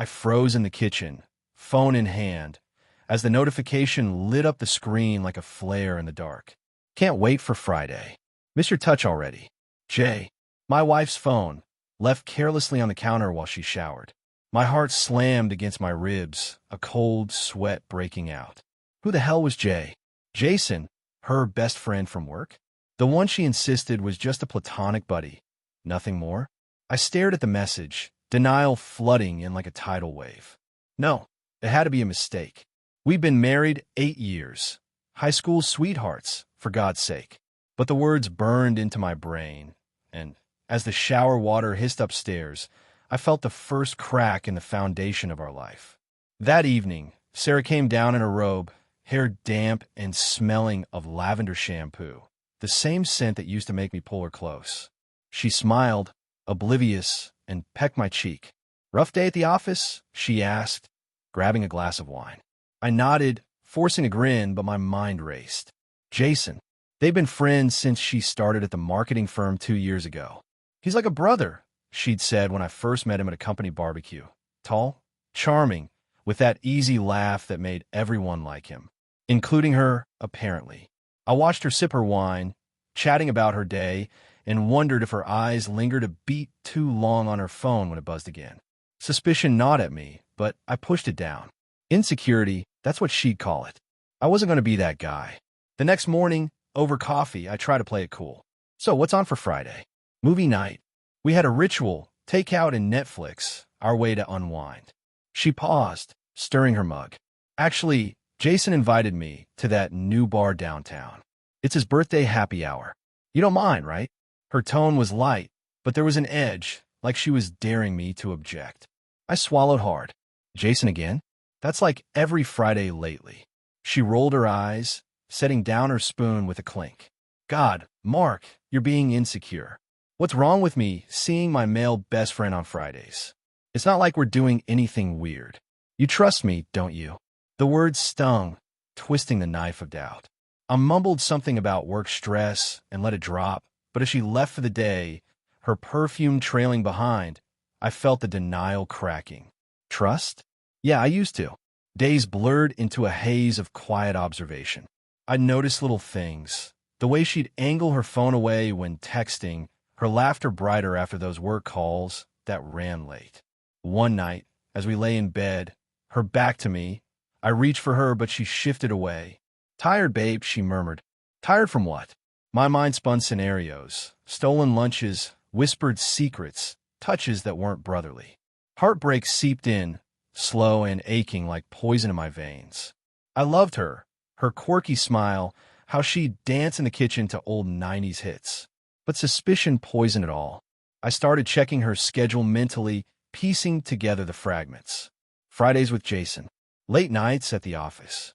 I froze in the kitchen, phone in hand, as the notification lit up the screen like a flare in the dark. Can't wait for Friday. Miss your touch already. Jay. My wife's phone, left carelessly on the counter while she showered. My heart slammed against my ribs, a cold sweat breaking out. Who the hell was Jay? Jason, her best friend from work? The one she insisted was just a platonic buddy. Nothing more? I stared at the message, denial flooding in like a tidal wave. No, it had to be a mistake. We'd been married 8 years. High school sweethearts, for God's sake. But the words burned into my brain, and as the shower water hissed upstairs, I felt the first crack in the foundation of our life. That evening, Sarah came down in her robe, hair damp and smelling of lavender shampoo, the same scent that used to make me pull her close. She smiled, oblivious, and pecked my cheek. "Rough day at the office?" she asked, grabbing a glass of wine. I nodded, forcing a grin, but my mind raced. Jason. They've been friends since she started at the marketing firm 2 years ago. "He's like a brother," she'd said when I first met him at a company barbecue. Tall, charming, with that easy laugh that made everyone like him, including her, apparently. I watched her sip her wine, chatting about her day, and wondered if her eyes lingered a beat too long on her phone when it buzzed again. Suspicion gnawed at me, but I pushed it down. Insecurity, that's what she'd call it. I wasn't going to be that guy. The next morning, over coffee, I tried to play it cool. "So, what's on for Friday?" "Movie night." We had a ritual, takeout and Netflix, our way to unwind. She paused, stirring her mug. "Actually, Jason invited me to that new bar downtown. It's his birthday happy hour. You don't mind, right?" Her tone was light, but there was an edge, like she was daring me to object. I swallowed hard. "Jason again? That's like every Friday lately." She rolled her eyes, setting down her spoon with a clink. "God, Mark, you're being insecure. What's wrong with me seeing my male best friend on Fridays? It's not like we're doing anything weird. You trust me, don't you?" The words stung, twisting the knife of doubt. I mumbled something about work stress and let it drop, but as she left for the day, her perfume trailing behind, I felt the denial cracking. Trust? Yeah, I used to. Days blurred into a haze of quiet observation. I'd notice little things. The way she'd angle her phone away when texting, her laughter brighter after those work calls that ran late. One night, as we lay in bed, her back to me, I reached for her, but she shifted away. "Tired, babe," she murmured. "Tired from what?" My mind spun scenarios, stolen lunches, whispered secrets, touches that weren't brotherly. Heartbreak seeped in, slow and aching like poison in my veins. I loved her, her quirky smile, how she'd dance in the kitchen to old 90s hits. But suspicion poisoned it all. I started checking her schedule mentally, piecing together the fragments. Fridays with Jason. Late nights at the office.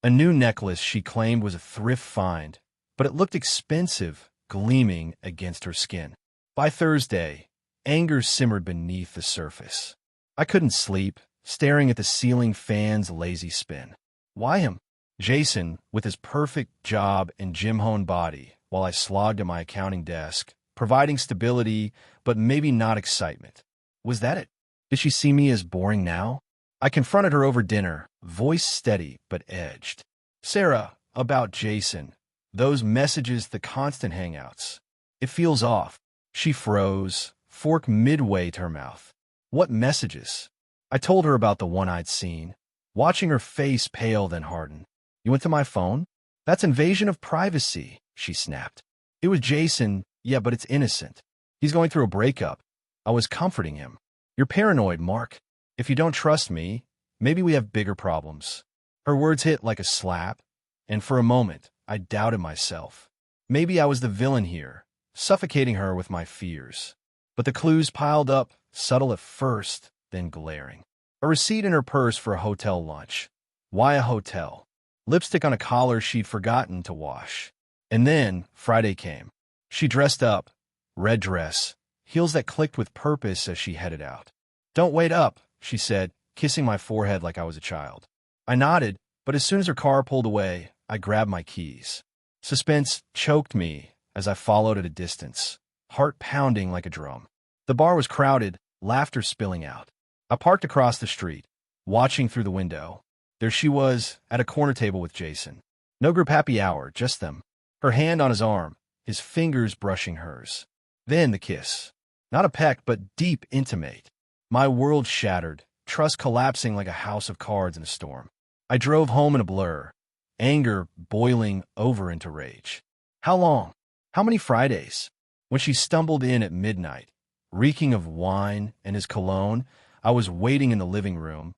A new necklace she claimed was a thrift find, but it looked expensive, gleaming against her skin. By Thursday, anger simmered beneath the surface. I couldn't sleep, staring at the ceiling fan's lazy spin. Why him? Jason, with his perfect job and gym-honed body, while I slogged at my accounting desk, providing stability, but maybe not excitement. Was that it? Did she see me as boring now? I confronted her over dinner, voice steady but edged. "Sarah, about Jason. Those messages, the constant hangouts. It feels off." She froze, fork midway to her mouth. "What messages?" I told her about the one I'd seen, watching her face pale then harden. "You went to my phone? That's invasion of privacy," she snapped. "It was Jason, yeah, but it's innocent. He's going through a breakup." I was comforting him. "You're paranoid, Mark. If you don't trust me, maybe we have bigger problems." Her words hit like a slap, and for a moment, I doubted myself. Maybe I was the villain here, suffocating her with my fears. But the clues piled up, subtle at first, then glaring. A receipt in her purse for a hotel lunch. Why a hotel? Lipstick on a collar she'd forgotten to wash. And then Friday came. She dressed up, red dress, heels that clicked with purpose as she headed out. "Don't wait up," she said, kissing my forehead like I was a child. I nodded, but as soon as her car pulled away, I grabbed my keys. Suspense choked me as I followed at a distance, heart pounding like a drum. The bar was crowded, laughter spilling out. I parked across the street, watching through the window. There she was, at a corner table with Jason. No group happy hour, just them. Her hand on his arm, his fingers brushing hers. Then the kiss. Not a peck, but deep, intimate. My world shattered, trust collapsing like a house of cards in a storm. I drove home in a blur, anger boiling over into rage. How long? How many Fridays? When she stumbled in at midnight, reeking of wine and his cologne, I was waiting in the living room,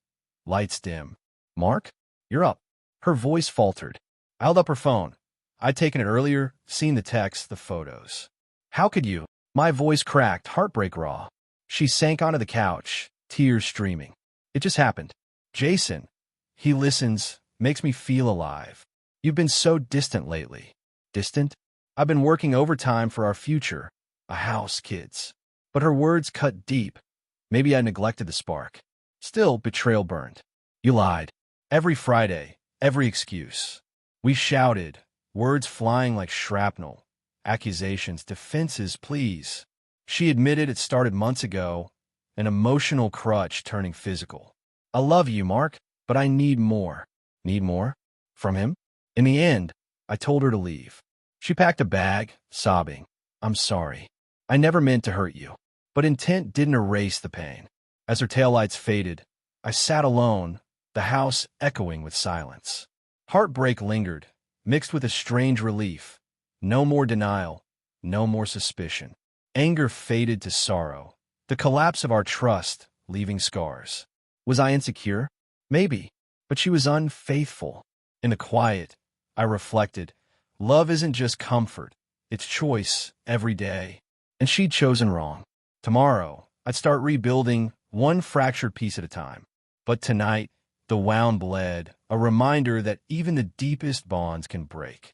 lights dim. Mark? You're up. Her voice faltered. I held up her phone. I'd taken it earlier, seen the text, the photos. How could you? My voice cracked, heartbreak raw. She sank onto the couch, tears streaming. It just happened. Jason. He listens, makes me feel alive. You've been so distant lately. Distant? I've been working overtime for our future. A house, kids. But her words cut deep. Maybe I neglected the spark. Still, betrayal burned. You lied. Every Friday, every excuse. We shouted, words flying like shrapnel. Accusations, defenses, pleas. She admitted it started months ago, an emotional crutch turning physical. I love you, Mark, but I need more. Need more? From him? In the end, I told her to leave. She packed a bag, sobbing. I'm sorry. I never meant to hurt you. But intent didn't erase the pain. As her taillights faded, I sat alone, the house echoing with silence. Heartbreak lingered, mixed with a strange relief. No more denial, no more suspicion. Anger faded to sorrow, the collapse of our trust leaving scars. Was I insecure? Maybe, but she was unfaithful. In the quiet, I reflected, love isn't just comfort, it's choice every day. And she'd chosen wrong. Tomorrow, I'd start rebuilding one fractured piece at a time. But tonight, the wound bled, a reminder that even the deepest bonds can break.